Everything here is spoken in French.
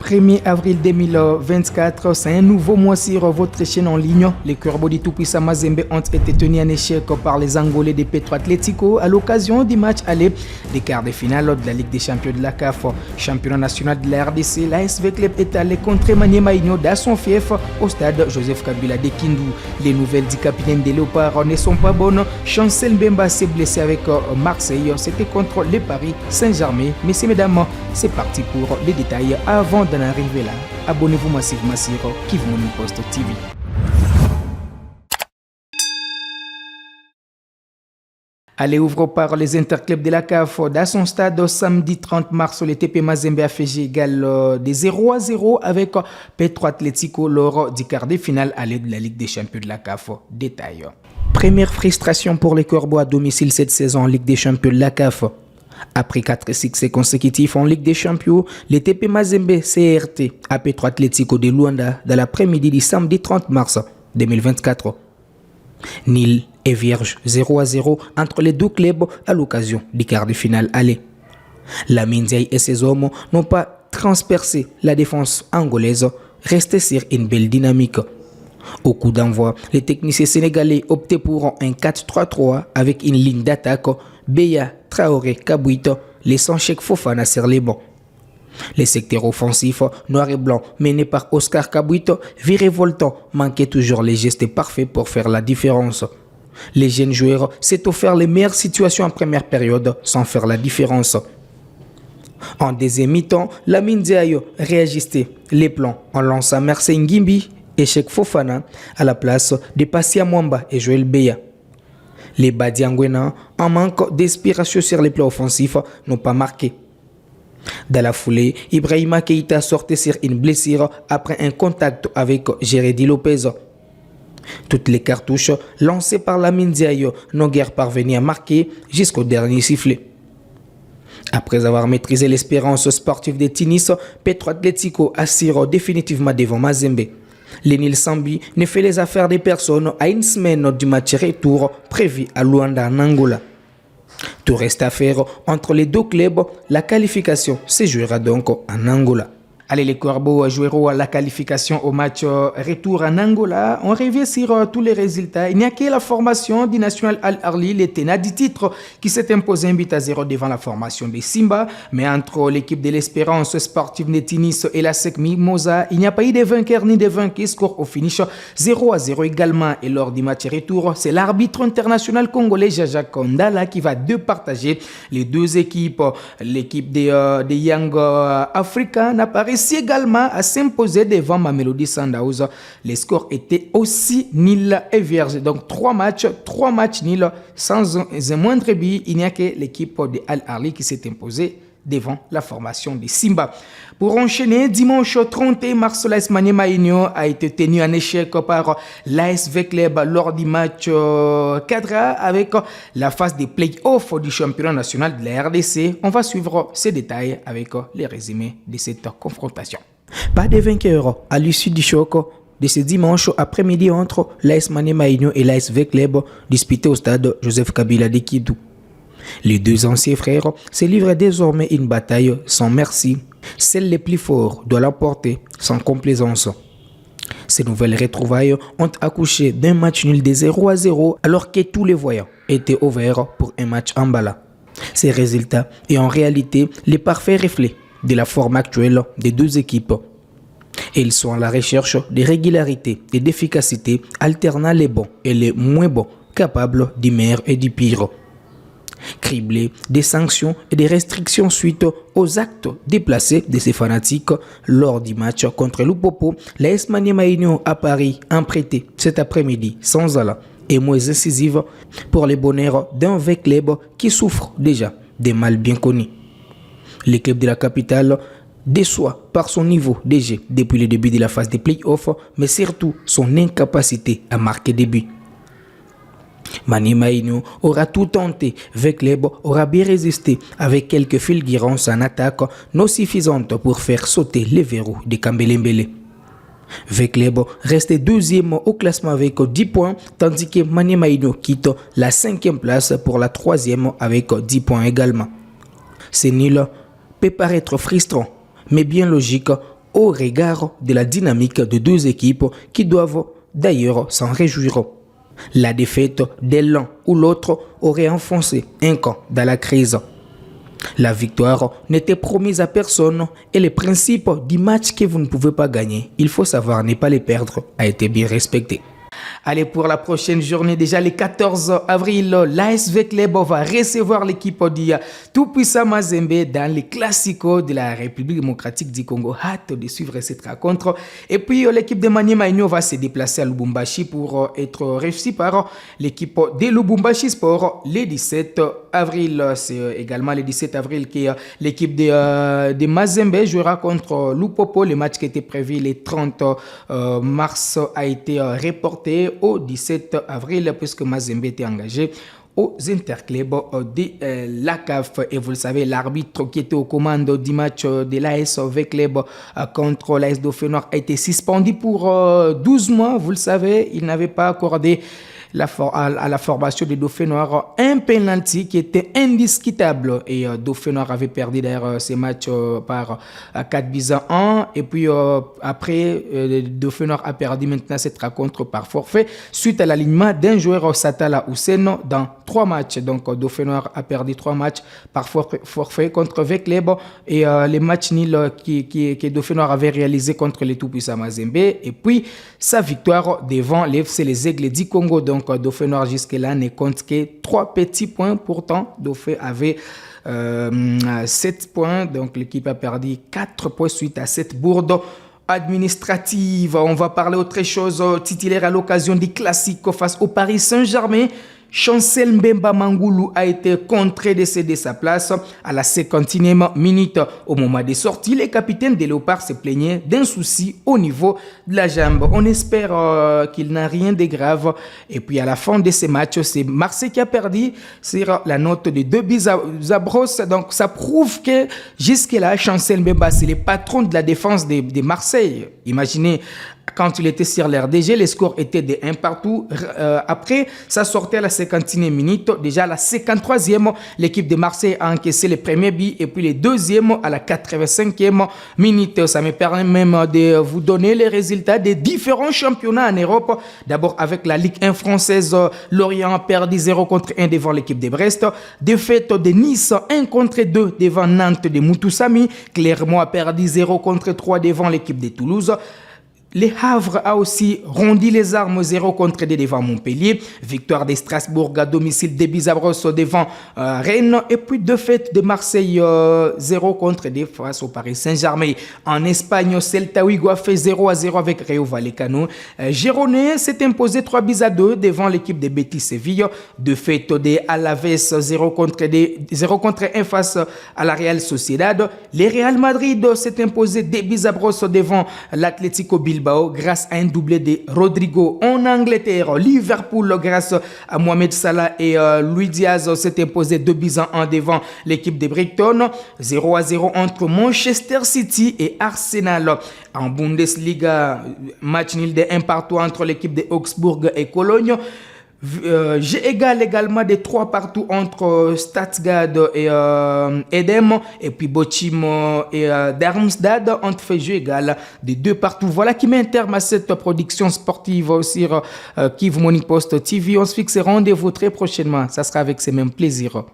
1er avril 2024, c'est un nouveau mois sur votre chaîne en ligne. Les Corbeaux du Tout-Puissant Mazembe ont été tenus en échec par les Angolais de Petro Atlético à l'occasion du match aller des quarts de finale de la Ligue des Champions de la CAF. Championnat national de la RDC, l'ASV Club est allé contre Maniema Union dans son fief au stade Joseph Kabila de Kindu. Les nouvelles du capitaine des Léopards ne sont pas bonnes. Chancel Mbemba s'est blessé avec Marseille. C'était contre le Paris Saint-Germain. Messieurs, mesdames, c'est parti pour les détails. Avant d'en arriver là, abonnez-vous massivement sur Kivu Morning Post TV. Allez, ouvre par les interclubs de la CAF dans son stade samedi 30 mars. Le TP Mazembe a fait égal des 0-0 avec Petro Atlético lors du quart de finale aller de la Ligue des Champions de la CAF. Détail. Première frustration pour les Corbeaux à domicile cette saison en Ligue des Champions de la CAF. Après 4 succès consécutifs en Ligue des Champions, le TP Mazembe s'est heurté à Petro Atlético de Luanda dans l'après-midi du samedi 30 mars 2024. Nil et vierge 0-0 entre les deux clubs à l'occasion du quart de finale aller. Lamine Ndiaye et ses hommes n'ont pas transpercé la défense angolaise, restés sur une belle dynamique. Au coup d'envoi, les techniciens sénégalais optaient pour un 4-3-3 avec une ligne d'attaque Beya, Traoré, Kabouito, laissant Cheikh Fofana sur les bancs. Les secteurs offensifs noir et blanc menés par Oscar Kabouito, virevoltant, manquaient toujours les gestes parfaits pour faire la différence. Les jeunes joueurs s'est offert les meilleures situations en première période sans faire la différence. En deuxième mi-temps, Lamine Ndiaye réajustait les plans en lançant Mercé Ngimbi et Cheikh Fofana à la place de Passia Mwamba et Joël Beya. Les Badiangwena, en manque d'inspiration sur les plans offensifs, n'ont pas marqué. Dans la foulée, Ibrahima Keita sortait sur une blessure après un contact avec Jérédy Lopez. Toutes les cartouches lancées par Lamine Ndiaye n'ont guère parvenu à marquer jusqu'au dernier sifflet. Après avoir maîtrisé l'espérance sportive de Tunis, Petro Atlético assure définitivement devant Mazembe. L'Enil Sambi ne fait les affaires des personnes à une semaine du match retour prévu à Luanda en Angola. Tout reste à faire entre les deux clubs. La qualification se jouera donc en Angola. Allez, les Corbeaux joueront la qualification au match retour en Angola. On revient sur tous les résultats. Il n'y a que la formation du National Al Ahly, le tenant du titre, qui s'est imposé 1-0 devant la formation de Simba. Mais entre l'équipe de l'Espérance sportive de Tunis et la SEC Mimosa, il n'y a pas eu de vainqueur ni de vaincu. Score au finish 0-0 également. Et lors du match retour, c'est l'arbitre international congolais Jaja Kondala qui va départager les deux équipes. L'équipe des Young Africa n'a pas réussi également à s'imposer devant Mamelodi Sundowns. Les scores étaient aussi nuls et vierges. Donc 3 matchs nuls sans un moindre but. Il n'y a que l'équipe de Al Ahly qui s'est imposée devant la formation de Simba. Pour enchaîner, dimanche 31 mars, l'AS Maniema Union a été tenu en échec par l'ASV Club lors du match cadre avec la phase des play-offs du championnat national de la RDC. On va suivre ces détails avec les résumés de cette confrontation. Pas de vainqueur à l'issue du choc de ce dimanche après-midi entre l'AS Maniema Union et l'ASV Club disputé au stade Joseph Kabila de Kindu. Les deux anciens frères se livrent désormais une bataille sans merci. Celle les plus forts doit l'emporter sans complaisance. Ces nouvelles retrouvailles ont accouché d'un match nul de 0-0 alors que tous les voyants étaient ouverts pour un match en bala. Ces résultats est en réalité les parfaits reflets de la forme actuelle des deux équipes. Ils sont à la recherche de régularité et d'efficacité, alternant les bons et les moins bons, capables du meilleur et du pire. Criblé des sanctions et des restrictions suite aux actes déplacés de ces fanatiques lors du match contre Lupopo, l'AS Maniema Union à Paris a prêté cet après-midi sans allant et moins incisive pour les bonheurs d'un vrai club qui souffre déjà des mal bien connus. Le club de la capitale déçoit par son niveau de jeu depuis le début de la phase des play-offs, mais surtout son incapacité à marquer des buts. Maniema Union aura tout tenté, le club aura bien résisté avec quelques fulgurances en attaque non suffisantes pour faire sauter les verrous de Kambelembele. Le club reste deuxième au classement avec 10 points, tandis que Maniema Union quitte la 5e place pour la 3e avec 10 points également. C'est nul peut paraître frustrant, mais bien logique au regard de la dynamique de deux équipes qui doivent d'ailleurs s'en réjouir. La défaite de l'un ou l'autre aurait enfoncé un camp dans la crise. La victoire n'était promise à personne et le principe du match que vous ne pouvez pas gagner, il faut savoir ne pas les perdre, a été bien respecté. Allez, pour la prochaine journée, déjà le 14 avril, l'ASV Club va recevoir l'équipe du tout-puissant Mazembe dans les classicos de la République démocratique du Congo. Hâte de suivre cette rencontre. Et puis, l'équipe de Maniema Union va se déplacer à Lubumbashi pour être reçue par l'équipe de Lubumbashi Sport le 17 avril. C'est également le 17 avril que l'équipe de Mazembe jouera contre Lupopo. Le match qui était prévu le 30 mars a été reporté au 17 avril puisque Mazembe était engagé aux interclubs de la CAF. Et vous le savez, l'arbitre qui était aux commandes du match de l'ASV Club contre l'AS Dauphin Noir a été suspendu pour 12 mois. Vous le savez, il n'avait pas accordé à la formation des Dauphins Noirs un penalty qui était indiscutable. Et Dauphin Noir avait perdu d'ailleurs ces matchs par 4 buts à 1. Et puis après, Dauphin Noir a perdu maintenant cette rencontre par forfait suite à l'alignement d'un joueur Satala Hussein dans 3 matchs. Donc Dauphin Noir a perdu 3 matchs par forfait contre Vecleb et les matchs nuls que Dauphin Noir avait réalisé contre les tout-puissants Mazembe. Et puis sa victoire devant l'FC Les Aigles du Congo. Donc Dauphin Noir jusque-là ne compte que 3 petits points. Pourtant, Dauphin avait 7 points. Donc l'équipe a perdu 4 points suite à cette bourde administrative. On va parler autre chose. Titulaire à l'occasion du classique face au Paris Saint-Germain, Chancel Mbemba Mangoulou a été contraint de céder sa place à la 51e minute. Au moment des sorties, le capitaine des Léopards se plaignait d'un souci au niveau de la jambe. On espère qu'il n'a rien de grave. Et puis à la fin de ces matchs, c'est Marseille qui a perdu sur la note de 2 buts à brosse. Donc ça prouve que jusque-là, Chancel Mbemba, c'est le patron de la défense de Marseille. Imaginez, quand il était sur l'RDG, les scores étaient de 1 partout. Après, ça sortait à la 51e minute. Déjà à la 53e, l'équipe de Marseille a encaissé le premier but et puis le deuxième à la 85e minute. Ça me permet même de vous donner les résultats des différents championnats en Europe. D'abord avec la Ligue 1 française, Lorient a perdu 0 contre 1 devant l'équipe de Brest. Défaite de Nice 1 contre 2 devant Nantes de Moutoussamy. Clermont a perdu 0 contre 3 devant l'équipe de Toulouse. Le Havre a aussi rondi les armes 0 contre 2 devant Montpellier. Victoire de Strasbourg à domicile de Bizabros devant Rennes. Et puis défaite de Marseille 0 contre 2 face au Paris Saint-Germain. En Espagne, Celta Vigo a fait 0-0 avec Rayo Vallecano. Girona s'est imposé 3 buts à 2 devant l'équipe de Betis Séville. Défaite de Alaves 0 contre 1 face à la Real Sociedad. Le Real Madrid s'est imposé 2 buts à brosse devant l'Atlético Bilbao grâce à un doublé de Rodrigo. En Angleterre, Liverpool grâce à Mohamed Salah et Luis Diaz s'est imposé 2 buts à 1 devant l'équipe de Brighton. 0-0 entre Manchester City et Arsenal. En Bundesliga, match nul de 1 partout entre l'équipe de Augsbourg et Cologne. J'ai également des 3 partout entre Stuttgart et Edem, et puis Bochum et Darmstadt ont fait jeu égal des 2 partout. Voilà qui met un terme à cette production sportive sur Kivu Morning Post TV. On se fixe rendez-vous très prochainement. Ça sera avec ces mêmes plaisirs.